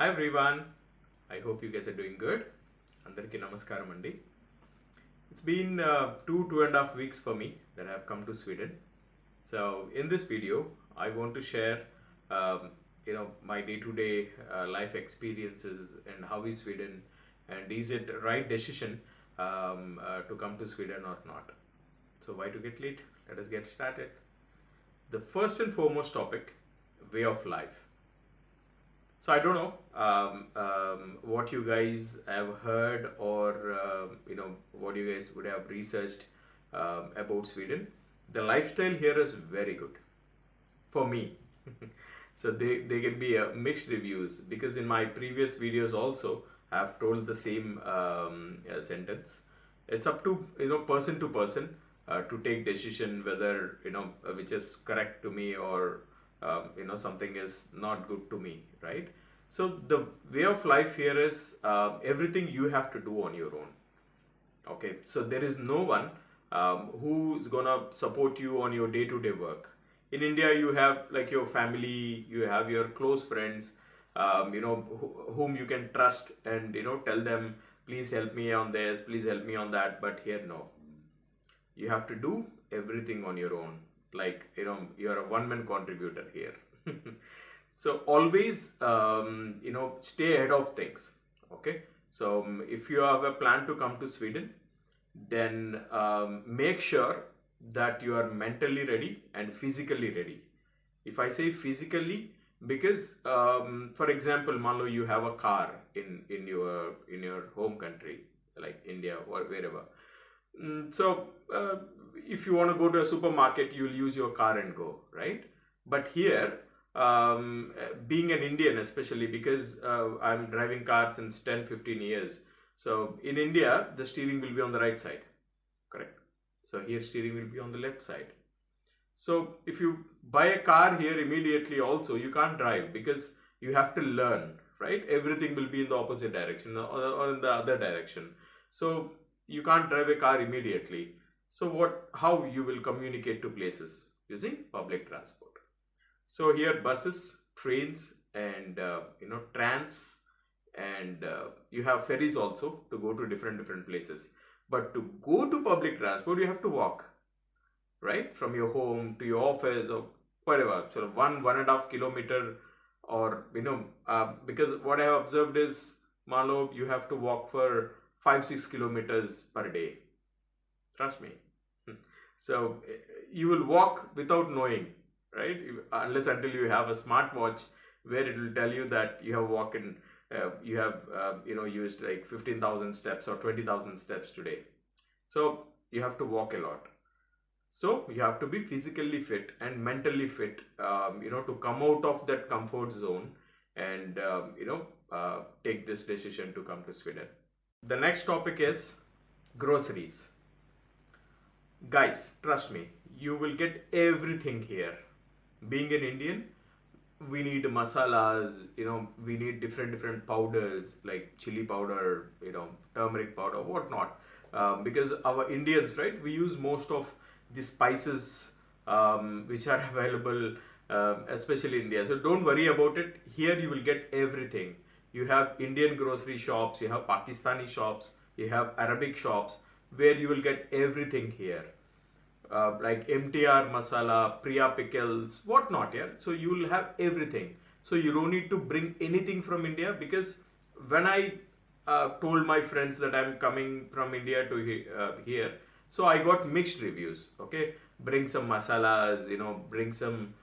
Hi everyone, I hope you guys are doing good. Andarki namaskaram andi. It's been 2.5 weeks for me that I have come to Sweden. So in this video, I want to share, my day-to-day life experiences and how is Sweden, and is it a right decision to come to Sweden or not. So why to get late? Let us get started. The first and foremost topic, way of life. So I don't know what you guys have heard or what you guys would have researched about Sweden. The lifestyle here is very good for me. So they can be mixed reviews, because in my previous videos also I have told the same sentence. It's up to person to person to take decision whether which is correct to me or something is not good to me, right? So the way of life here is everything you have to do on your own. Okay, so there is no one who's gonna support you on your day-to-day work. In India, you have like your family, you have your close friends, whom you can trust and tell them, please help me on this, please help me on that. But here, no, you have to do everything on your own. Like you're a one-man contributor here. So always stay ahead of things. Okay, so if you have a plan to come to Sweden, then make sure that you are mentally ready and physically ready. If I say physically, because for example, Manlo, you have a car in your home country like India or wherever. So if you want to go to a supermarket, you'll use your car and go, right? But here, being an Indian, especially because I'm driving cars since 10-15 years. So in India, the steering will be on the right side, correct? So here steering will be on the left side. So if you buy a car here immediately also, you can't drive because you have to learn, right? Everything will be in the opposite direction or in the other direction. So you can't drive a car immediately. So how you will communicate to places? Using public transport. So here buses, trains, and trams, and you have ferries also to go to different places. But to go to public transport, you have to walk, right, from your home to your office or whatever. So 1.5 kilometer, or because what I have observed is, Malo, you have to walk for 5-6 kilometers per day. Trust me. So you will walk without knowing, right? Unless until you have a smartwatch where it will tell you that you have walked in, you have used like 15,000 steps or 20,000 steps today. So you have to walk a lot. So you have to be physically fit and mentally fit, to come out of that comfort zone and take this decision to come to Sweden. The next topic is groceries. Guys, trust me, you will get everything here. Being an Indian, we need masalas, we need different powders like chili powder, turmeric powder, whatnot. Because our Indians, right, we use most of the spices which are available, especially in India. So don't worry about it. Here you will get everything. You have Indian grocery shops, you have Pakistani shops, you have Arabic shops, where you will get everything here. Like MTR masala, Priya pickles, whatnot, yeah. So you will have everything. So you don't need to bring anything from India, because when I told my friends that I'm coming from India to here, so I got mixed reviews. Okay, bring some masalas, bring some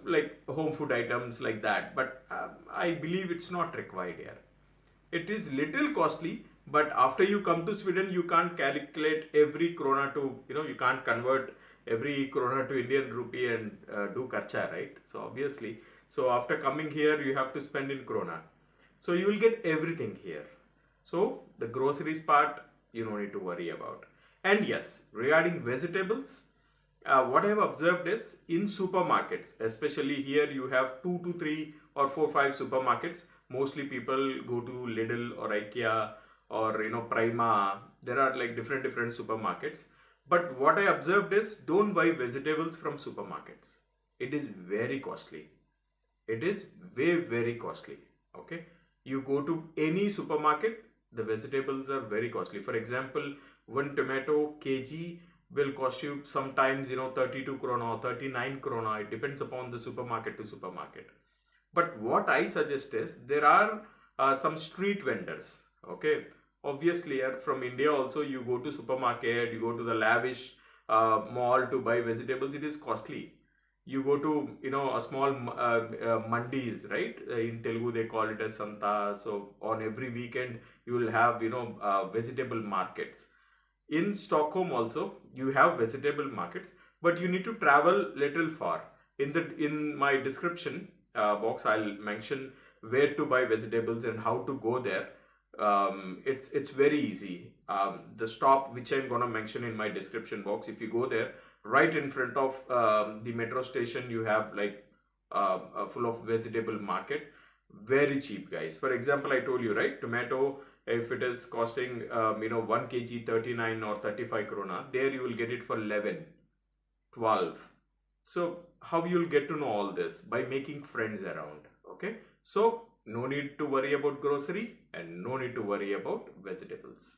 like home food items like that. But I believe it's not required here. It is little costly, but after you come to Sweden, you can't calculate every krona to, you can't convert every krona to Indian rupee and do karcha, right? So obviously, so after coming here, you have to spend in krona. So you will get everything here. So the groceries part, you don't need to worry about. And yes, regarding vegetables, what I have observed is in supermarkets, especially here, you have 2 to 3 or 4, 5 supermarkets. Mostly people go to Lidl or IKEA or Prima. There are like different supermarkets. But what I observed is, don't buy vegetables from supermarkets. It is very costly. It is very costly. Okay. You go to any supermarket, the vegetables are very costly. For example, one tomato kg will cost you sometimes 32 krona or 39 krona. It depends upon the supermarket to supermarket. But what I suggest is there are some street vendors. Okay, obviously from India also, you go to supermarket, you go to the lavish mall to buy vegetables, it is costly. You go to a small mandis, right? In Telugu they call it as santa. So on every weekend you will have vegetable markets. In Stockholm also you have vegetable markets, but you need to travel little far. In my description box, I'll mention where to buy vegetables and how to go there. It's very easy. The stop which I'm gonna mention in my description box, if you go there, right in front of the metro station, you have like full of vegetable market, very cheap, guys. For example, I told you, right, tomato, if it is costing 1 kg 39 or 35 krona, there you will get it for 11, 12. So how you'll get to know all this? By making friends around. Okay, so no need to worry about grocery and no need to worry about vegetables.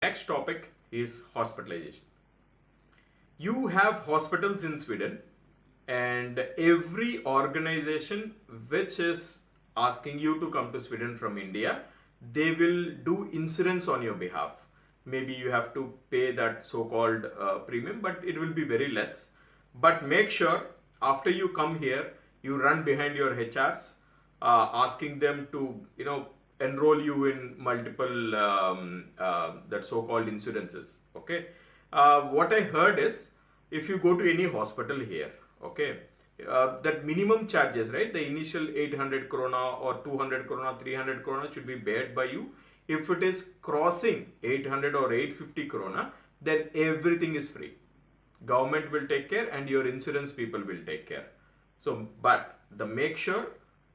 Next topic is hospitalization. You have hospitals in Sweden, and every organization which is asking you to come to Sweden from India, they will do insurance on your behalf. Maybe you have to pay that so-called premium, but it will be very less. But make sure after you come here, you run behind your HRs, asking them to enroll you in multiple that so-called insurances. Okay, what I heard is, if you go to any hospital here, okay, that minimum charges, right, the initial 800 krona or 200 krona, 300 krona should be bared by you. If it is crossing 800 or 850 krona, then everything is free. Government will take care and your insurance people will take care. So, but make sure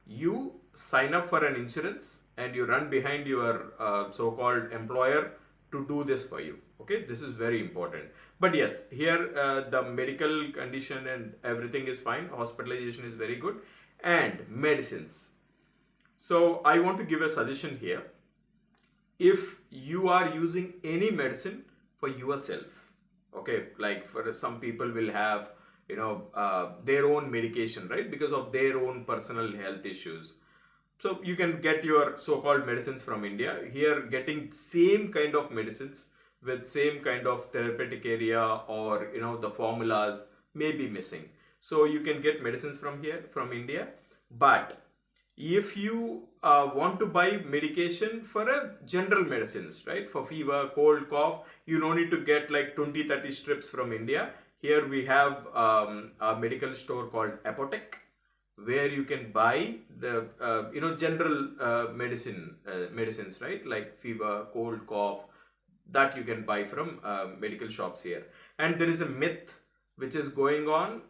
you sign up for an insurance and you run behind your so-called employer to do this for you. Okay, this is very important. But yes, here the medical condition and everything is fine. Hospitalization is very good. And medicines. So I want to give a suggestion here. If you are using any medicine for yourself, okay, like for some people will have their own medication, right, because of their own personal health issues. So you can get your so-called medicines from India. Here, getting same kind of medicines with same kind of therapeutic area or the formulas may be missing. So you can get medicines from here, from India. But if you want to buy medication for a general medicines, right, for fever, cold, cough, you don't need to get like 20-30 strips from India. Here we have a medical store called Apotek, where you can buy the general medicines, right, like fever, cold, cough, that you can buy from medical shops here. And there is a myth which is going on,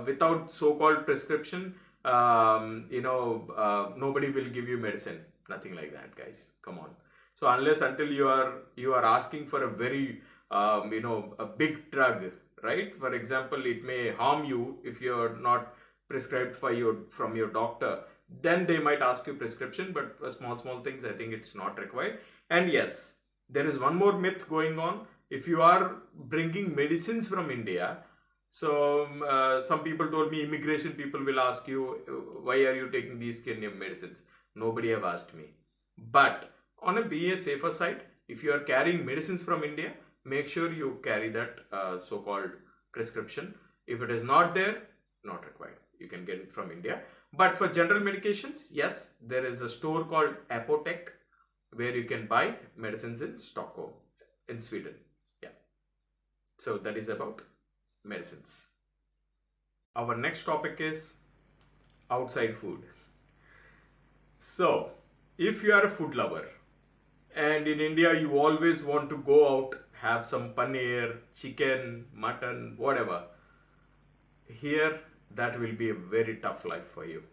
without so-called prescription, nobody will give you medicine. Nothing like that, guys. Come on. So unless until you are asking for a very a big drug, right? For example, it may harm you if you're not prescribed from your doctor, then they might ask you prescription, but for small things, I think it's not required. And yes, there is one more myth going on. If you are bringing medicines from India, so some people told me immigration people will ask you, why are you taking these kind of medicines? Nobody have asked me. But on a be a safer side, if you are carrying medicines from India, make sure you carry that so-called prescription. If it is not there, not required. You can get it from India. But for general medications, yes, there is a store called Apotek where you can buy medicines in Stockholm, in Sweden. Yeah. So that is about medicines. Our next topic is outside food. So if you are a food lover and in India you always want to go out, have some paneer, chicken, mutton, whatever, here that will be a very tough life for you.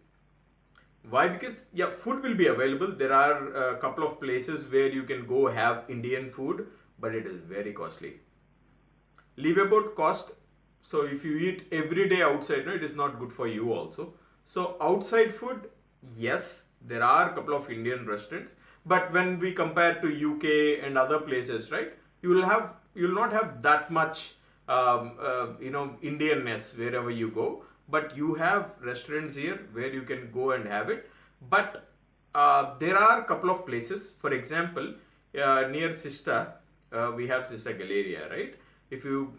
Why? Because yeah, food will be available. There are a couple of places where you can go have Indian food, but it is very costly. Leave about cost. So if you eat every day outside, no, it is not good for you also. So outside food, yes, There are a couple of Indian restaurants, but when we compare to UK and other places, right, you will not have that much Indianness wherever you go. But you have restaurants here where you can go and have it. But there are a couple of places. For example, near Sista, we have Sista Galleria, right? If you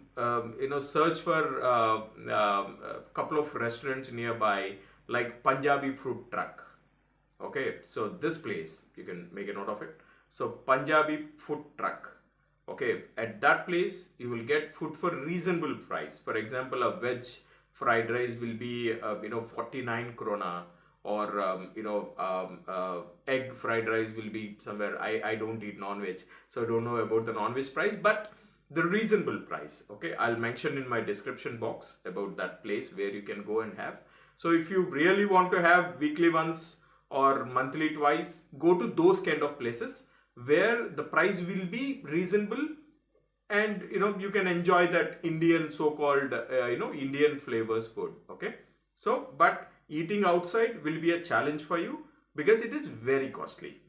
search for a couple of restaurants nearby, like Punjabi Fruit Truck. Okay, so this place, you can make a note of it. So Punjabi Food Truck. Okay, at that place you will get food for reasonable price. For example, a veg fried rice will be 49 krona, or egg fried rice will be somewhere. I don't eat non-veg, so I don't know about the non-veg price, but the reasonable price. Okay, I'll mention in my description box about that place where you can go and have. So if you really want to have weekly once or monthly twice, go to those kind of places where the price will be reasonable, and you can enjoy that Indian so-called Indian flavors food. Okay, so but eating outside will be a challenge for you because it is very costly.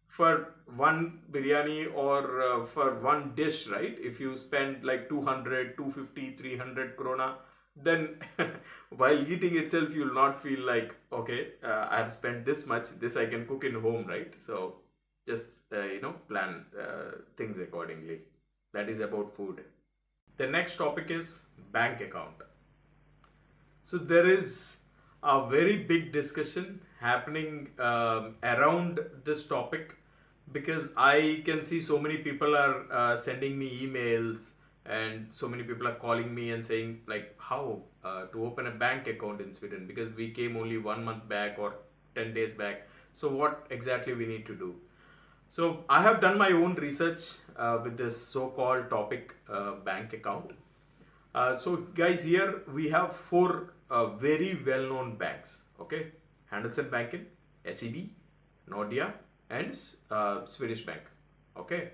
For one biryani or for one dish, right, if you spend like 200, 250, 300 krona, then while eating itself you will not feel like, okay, I have spent this much, this I can cook in home, right? So just plan things accordingly. That is about food. The next topic is bank account. So there is a very big discussion happening around this topic, because I can see so many people are sending me emails, and so many people are calling me and saying like how to open a bank account in Sweden, because we came only 1 month back or 10 days back. So what exactly we need to do? So I have done my own research with this so-called topic, bank account. So guys, here we have 4 very well-known banks. Okay, Handelsbanken, SEB, Nordea, and Swedish Bank. Okay,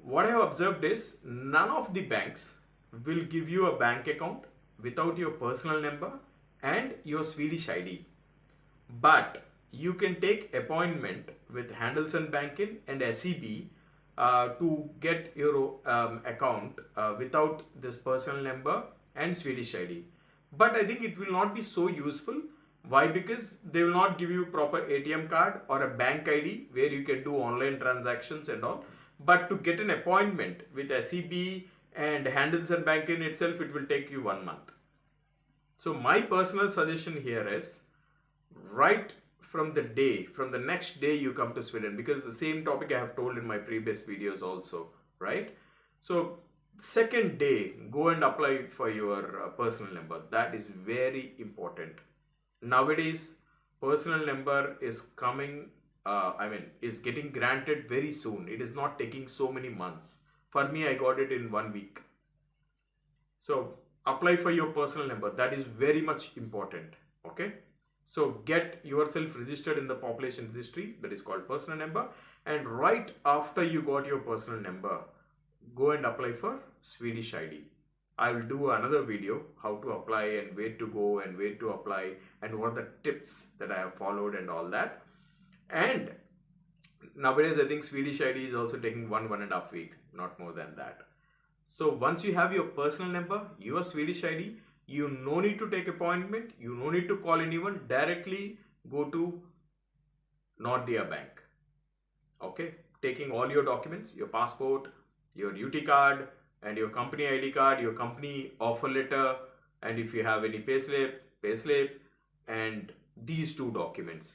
what I have observed is none of the banks will give you a bank account without your personal number and your Swedish ID. But you can take appointment with Handelsbanken and SEB to get your account without this personal number and Swedish ID. But I think it will not be so useful. Why? Because they will not give you proper ATM card or a bank ID where you can do online transactions and all. But to get an appointment with SEB and Handelsbanken itself, it will take you 1 month. So my personal suggestion here is, right from the next day you come to Sweden, because the same topic I have told in my previous videos also, right? So second day, go and apply for your personal number. That is very important. Nowadays, personal number is coming, is getting granted very soon. It is not taking so many months. For me, I got it in 1 week. So apply for your personal number. That is very much important. Okay. So get yourself registered in the population registry, that is called personal number. And right after you got your personal number, go and apply for Swedish ID. I will do another video how to apply and where to go and where to apply and what are the tips that I have followed and all that. And nowadays I think Swedish ID is also taking 1.5 weeks, not more than that. So once you have your personal number, your Swedish ID, you no need to take appointment, you no need to call anyone, directly go to Nordea Bank. Okay, taking all your documents, your passport, your UT card, and your company ID card, your company offer letter, and if you have any payslip, and these 2 documents.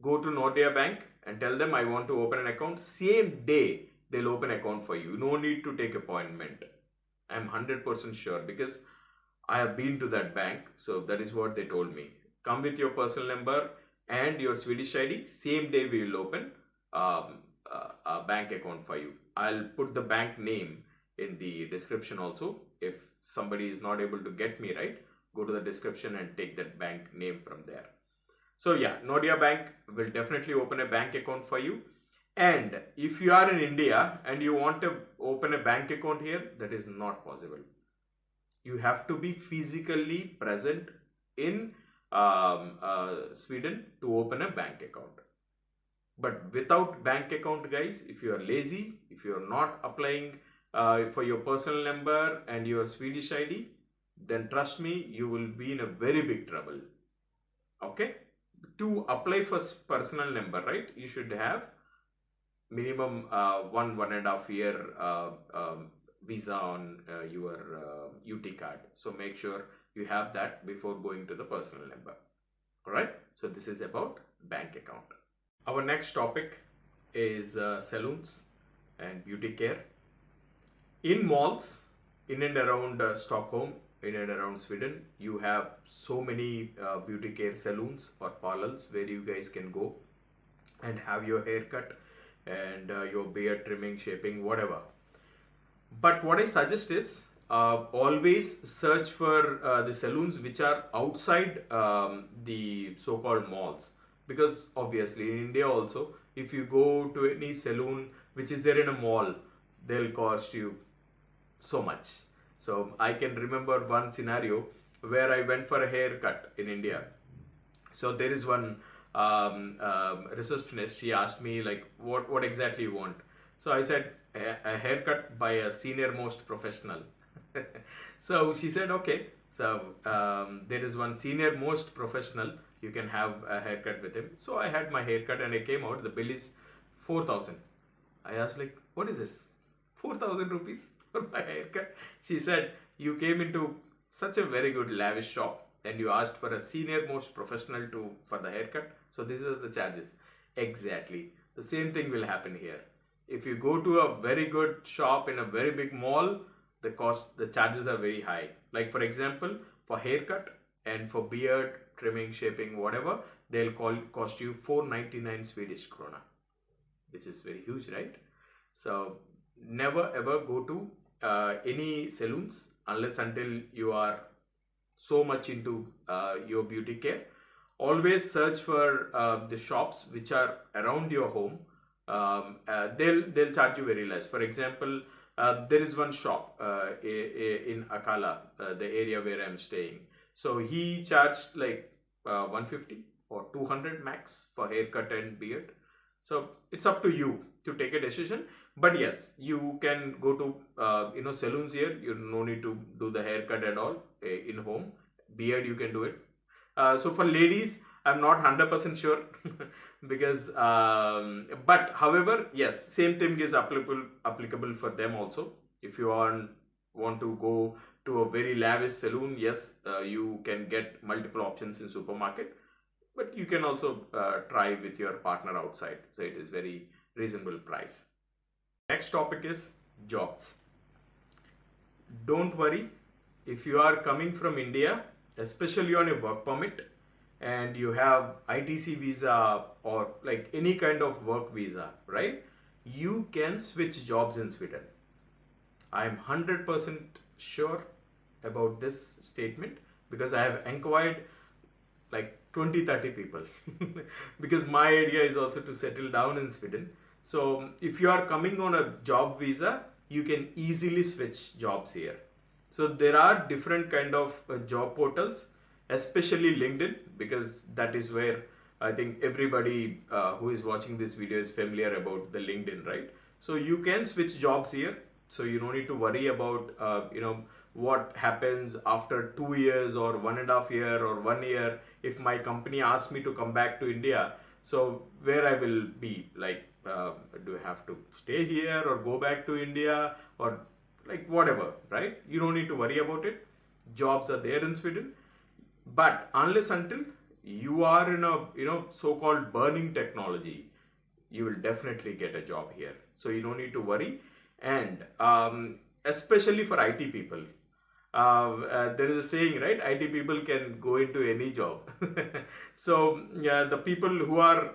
Go to Nordea Bank and tell them I want to open an account. Same day they'll open account for you. No need to take appointment. I'm 100% sure because I have been to that bank. So that is what they told me. Come with your personal number and your Swedish ID. Same day we will open a bank account for you. I'll put the bank name in the description also. If somebody is not able to get me right, go to the description and take that bank name from there. So yeah, Nordea Bank will definitely open a bank account for you. And if you are in India and you want to open a bank account here, that is not possible. You have to be physically present in Sweden to open a bank account. But without bank account, guys, if you are lazy, if you are not applying for your personal number and your Swedish ID, then trust me, you will be in a very big trouble. Okay? To apply for personal number, right, you should have minimum 1.5 year visa on your UT card. So make sure you have that before going to the personal number. Alright, so this is about bank account. Our next topic is saloons and beauty care. In malls, in and around Stockholm, in and around Sweden, you have so many beauty care saloons or parlors where you guys can go and have your haircut and your beard trimming, shaping, whatever. But what I suggest is always search for the saloons which are outside the so-called malls, because obviously in India also, if you go to any saloon which is there in a mall, they'll cost you so much. So I can remember one scenario where I went for a haircut in India. So there is one receptionist. She asked me like, what exactly you want? So I said a haircut by a senior most professional. So she said, okay, so there is one senior most professional, you can have a haircut with him. So I had my haircut and I came out, the bill is 4,000. I asked like, what is this? 4,000 rupees for my haircut? She said, you came into such a very good lavish shop and you asked for a senior most professional for the haircut. So these are the charges. Exactly. The same thing will happen here. If you go to a very good shop in a very big mall, the charges are very high. Like for example, for haircut and for beard, trimming, shaping, whatever, they'll cost you 499 Swedish krona, which is very huge, right? So never ever go to any saloons unless until you are so much into your beauty care. Always search for the shops which are around your home. They'll charge you very less. For example, there is one shop in Akala, the area where I'm staying. So he charged like 150 or 200 max for haircut and beard. So it's up to you to take a decision. But yes, you can go to saloons here. You no need to do the haircut and all in home. Beard you can do it. So for ladies, I'm not 100% sure because but however, yes, same thing is applicable for them also. If you want to go to a very lavish saloon, yes, you can get multiple options in supermarket, but you can also try with your partner outside. So it is very reasonable price. Next topic is jobs. Don't worry, if you are coming from India, especially on a work permit, and you have ITC visa or like any kind of work visa, right? You can switch jobs in Sweden. I am 100% sure about this statement because I have inquired like 20-30 people because my idea is also to settle down in Sweden. So if you are coming on a job visa, you can easily switch jobs here. So there are different kind of job portals, especially LinkedIn, because that is where I think everybody who is watching this video is familiar about the LinkedIn, right? So you can switch jobs here. So you don't need to worry about what happens after 2 years or 1.5 year or 1 year if my company asks me to come back to India. So where I will be, like do I have to stay here or go back to India or like whatever, right? You don't need to worry about it. Jobs are there in Sweden, but unless until you are in a so-called burning technology, you will definitely get a job here. So you don't need to worry. And especially for IT people, there is a saying, right? IT people can go into any job. So yeah, the people who are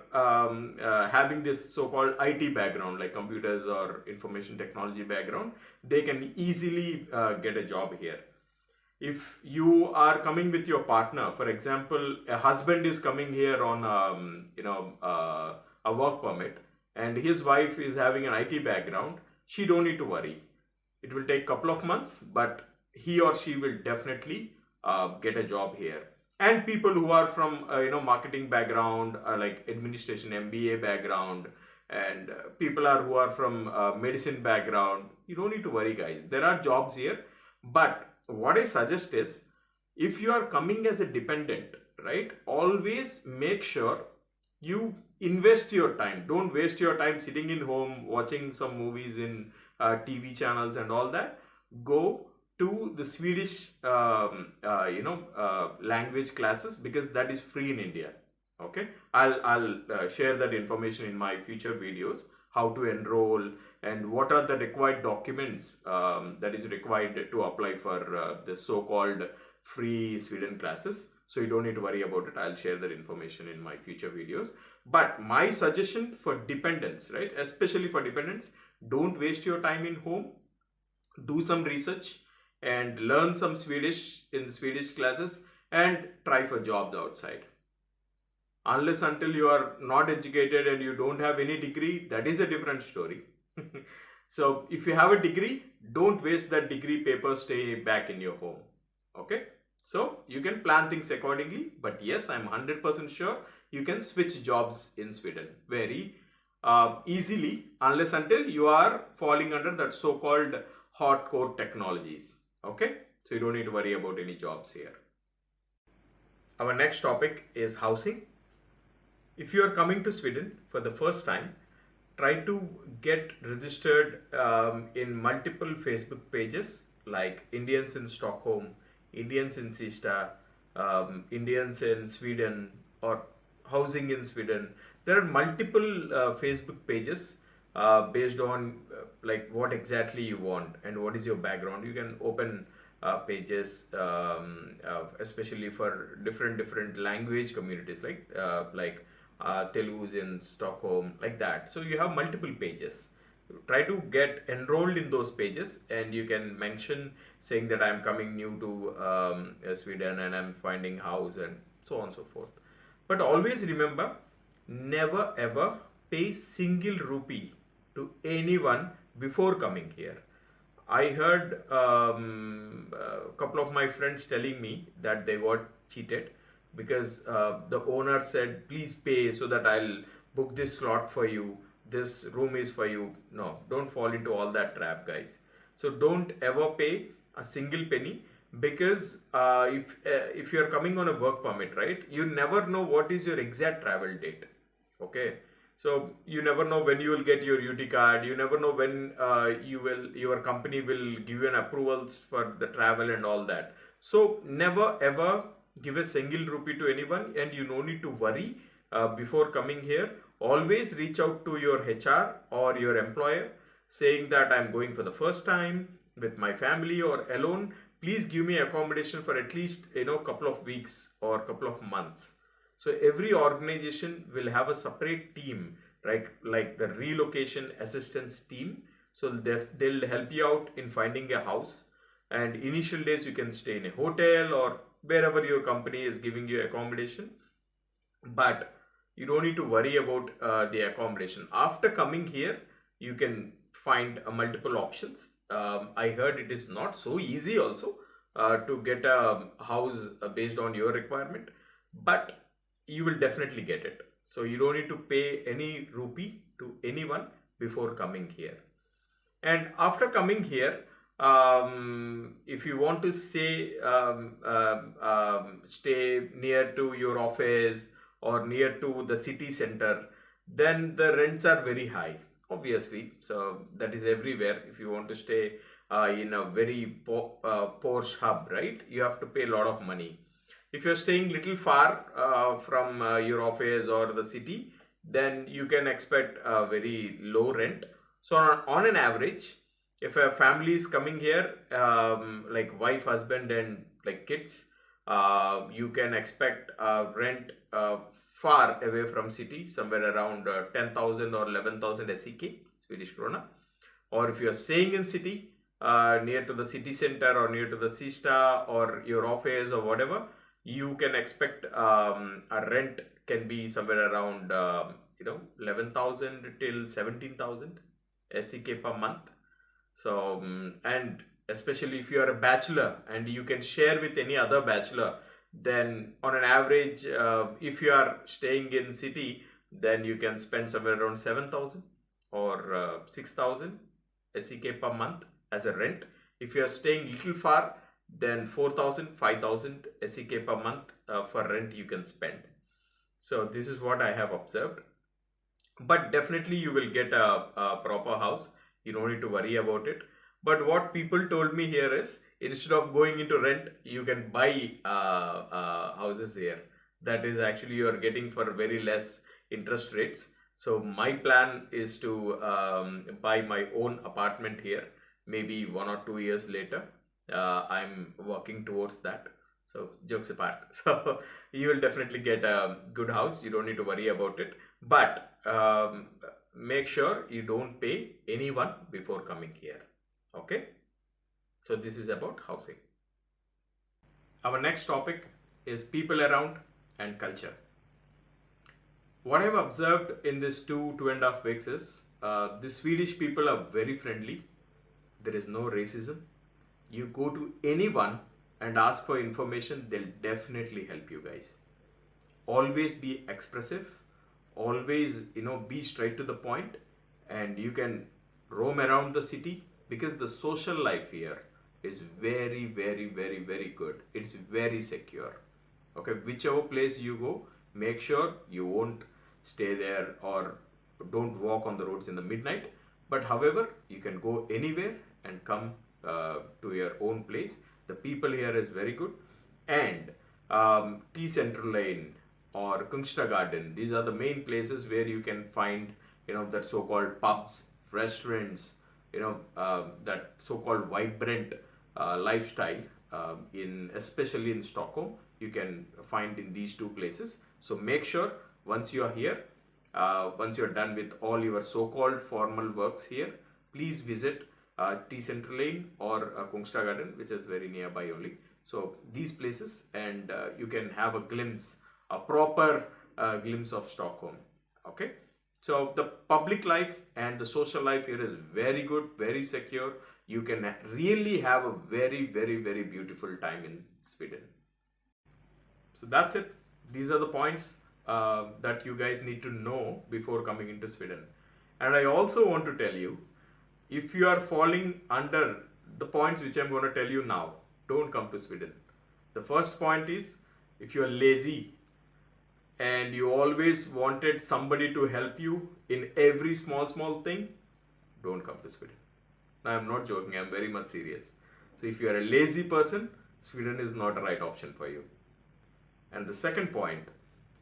having this so-called IT background, like computers or information technology background, they can easily get a job here. If you are coming with your partner, for example, a husband is coming here on a work permit, and his wife is having an IT background, she don't need to worry. It will take a couple of months, but he or she will definitely get a job here. and people who are from marketing background, like administration MBA background, and people are who are from medicine background. You don't need to worry, guys. There are jobs here, but what I suggest is, if you are coming as a dependent, right, always make sure you invest your time. Don't waste your time sitting in home watching some movies in TV channels and all that. Go to the Swedish language classes, because that is free in India. Okay, I'll share that information in my future videos, how to enroll and what are the required documents that is required to apply for the so-called free Sweden classes. So you don't need to worry about it. I'll share that information in my future videos. But my suggestion for dependents, right, especially for dependents, don't waste your time in home. Do some research and learn some Swedish in Swedish classes and try for jobs outside. Unless until you are not educated and you don't have any degree, that is a different story. So if you have a degree, don't waste that degree paper, stay back in your home. Okay, so you can plan things accordingly, but yes, I'm 100% sure you can switch jobs in Sweden very easily, unless until you are falling under that so-called hardcore technologies. Okay, so you don't need to worry about any jobs here. Our next topic is housing. If you are coming to Sweden for the first time, try to get registered in multiple Facebook pages like Indians in Stockholm, Indians in Kista, Indians in Sweden, or housing in Sweden. There are multiple Facebook pages based on like what exactly you want and what is your background. You can open pages especially for different language communities, like Telugu's in Stockholm, like that. So you have multiple pages. Try to get enrolled in those pages, and you can mention saying that I'm coming new to Sweden and I'm finding house and so on and so forth. But always remember, never ever pay single rupee to anyone before coming here. I heard a couple of my friends telling me that they got cheated because the owner said, please pay so that I'll book this slot for you. This room is for you. No, don't fall into all that trap, guys. So don't ever pay a single penny, because if you're coming on a work permit, right, you never know what is your exact travel date. Okay, so you never know when you will get your UT card. You never know when your company will give you an approvals for the travel and all that. So never ever give a single rupee to anyone, and you no need to worry before coming here. Always reach out to your HR or your employer saying that I'm going for the first time with my family or alone. Please give me accommodation for at least couple of weeks or couple of months. So every organization will have a separate team, right? Like the relocation assistance team. So they'll help you out in finding a house. And initial days you can stay in a hotel or wherever your company is giving you accommodation. But you don't need to worry about the accommodation. After coming here, you can find multiple options. I heard it is not so easy also to get a house based on your requirement, but you will definitely get it. So you don't need to pay any rupee to anyone before coming here. And after coming here, if you want to stay near to your office or near to the city center, then the rents are very high, obviously. So that is everywhere. If you want to stay in a very Porsche hub, right, you have to pay a lot of money. If you're staying little far from your office or the city, then you can expect a very low rent. So on an average, if a family is coming here, like wife, husband, and like kids, you can expect rent far away from city, somewhere around 10,000 or 11,000 SEK, Swedish krona. Or if you are staying in city, near to the city center or near to the Kista or your office or whatever, you can expect a rent can be somewhere around 11,000 till 17,000 SEK per month. So and especially if you are a bachelor and you can share with any other bachelor, then on an average, if you are staying in city, then you can spend somewhere around 7,000 or 6,000 SEK per month as a rent. If you are staying little far, then 4,000, 5,000 SEK per month for rent you can spend. So this is what I have observed. But definitely you will get a proper house. You don't need to worry about it. But what people told me here is, instead of going into rent, you can buy houses here. That is actually you are getting for very less interest rates. So my plan is to buy my own apartment here. Maybe 1 or 2 years later, I'm working towards that. So jokes apart. So you will definitely get a good house. You don't need to worry about it. But make sure you don't pay anyone before coming here. Okay. So this is about housing. Our next topic is people around and culture. What I've observed in this 2.5 weeks is the Swedish people are very friendly. There is no racism. You go to anyone and ask for information, they'll definitely help you guys. Always be expressive. Always, be straight to the point, and you can roam around the city, because the social life here is very, very, very, very good. It's very secure. Okay, whichever place you go, make sure you won't stay there or don't walk on the roads in the midnight. But however, you can go anywhere and come to your own place. The people here is very good. And T Central Lane or Kista Garden, these are the main places where you can find that so-called pubs, restaurants, that so-called vibrant lifestyle especially in Stockholm, you can find in these two places. So make sure once you are here, once you're done with all your so-called formal works here, please visit T Central Lane or Kungsta Garden, which is very nearby only. So these places, and you can have a glimpse, a proper glimpse of Stockholm. Okay. So the public life and the social life here is very good, very secure. You can really have a very, very, very beautiful time in Sweden. So that's it. These are the points that you guys need to know before coming into Sweden. And I also want to tell you, if you are falling under the points which I'm going to tell you now, don't come to Sweden. The first point is, if you are lazy and you always wanted somebody to help you in every small thing, don't come to Sweden. Now, I'm not joking, I'm very much serious. So if you are a lazy person, Sweden is not a right option for you. And the second point,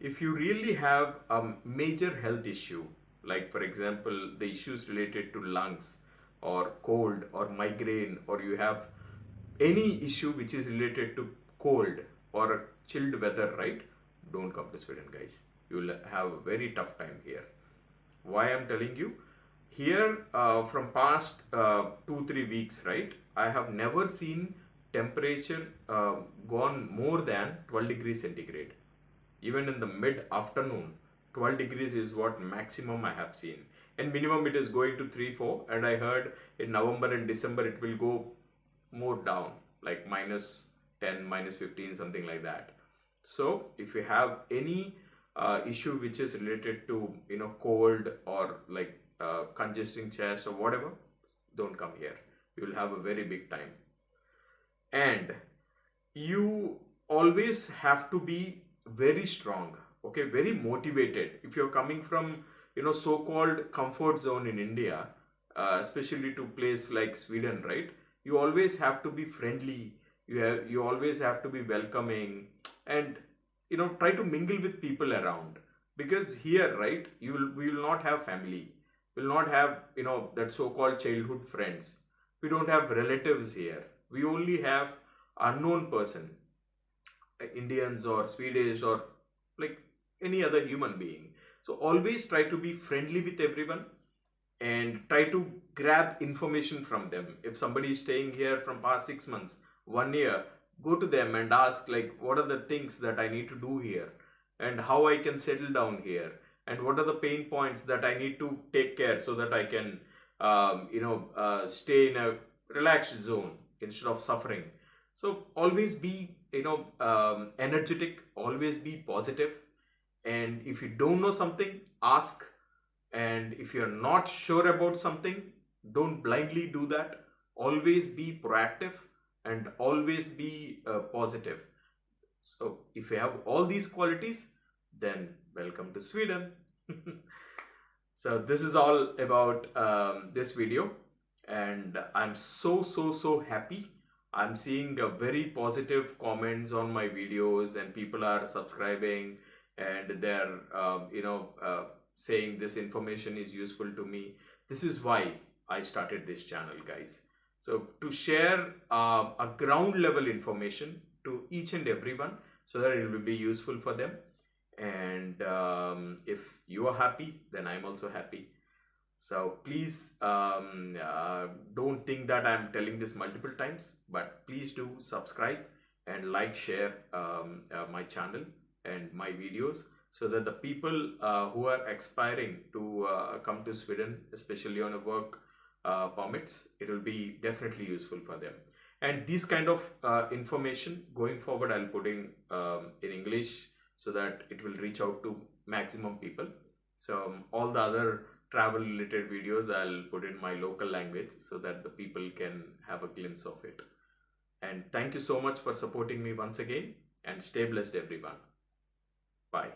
if you really have a major health issue, like for example, the issues related to lungs or cold or migraine, or you have any issue which is related to cold or chilled weather, right? Don't come to Sweden, guys. You will have a very tough time here. Why I'm telling you? Here, from past 2-3 weeks, right? I have never seen temperature gone more than 12 degrees centigrade. Even in the mid-afternoon, 12 degrees is what maximum I have seen. And minimum it is going to 3-4. And I heard in November and December it will go more down, like -10, -15, something like that. So if you have any issue which is related to cold or like congesting chest or whatever, don't come here. You will have a very big time. And you always have to be very strong, okay, very motivated. If you're coming from so-called comfort zone in India, especially to place like Sweden, right, you always have to be friendly. You always have to be welcoming, and try to mingle with people around, because here, right, we will not have family, we will not have that so-called childhood friends, we don't have relatives here, we only have unknown person, Indians or Swedish or like any other human being. So always try to be friendly with everyone and try to grab information from them. If somebody is staying here from past 6 months, 1 year, go to them and ask, like, what are the things that I need to do here and how I can settle down here, and what are the pain points that I need to take care so that I can stay in a relaxed zone instead of suffering. So always be energetic, always be positive, and if you don't know something, ask. And if you're not sure about something, don't blindly do that. Always be proactive and always be positive. So if you have all these qualities, then welcome to Sweden. So this is all about this video, and I'm so happy. I'm seeing very positive comments on my videos, and people are subscribing, and they're saying this information is useful to me. This is why I started this channel, guys. So to share a ground level information to each and everyone, so that it will be useful for them. And if you are happy, then I'm also happy. So please don't think that I'm telling this multiple times, but please do subscribe and like, share my channel and my videos, so that the people who are aspiring to come to Sweden, especially on a work permits, it will be definitely useful for them. And this kind of information going forward, I'll put in English, so that it will reach out to maximum people. So all the other travel related videos I'll put in my local language, so that the people can have a glimpse of it. And thank you so much for supporting me once again, and stay blessed everyone. Bye.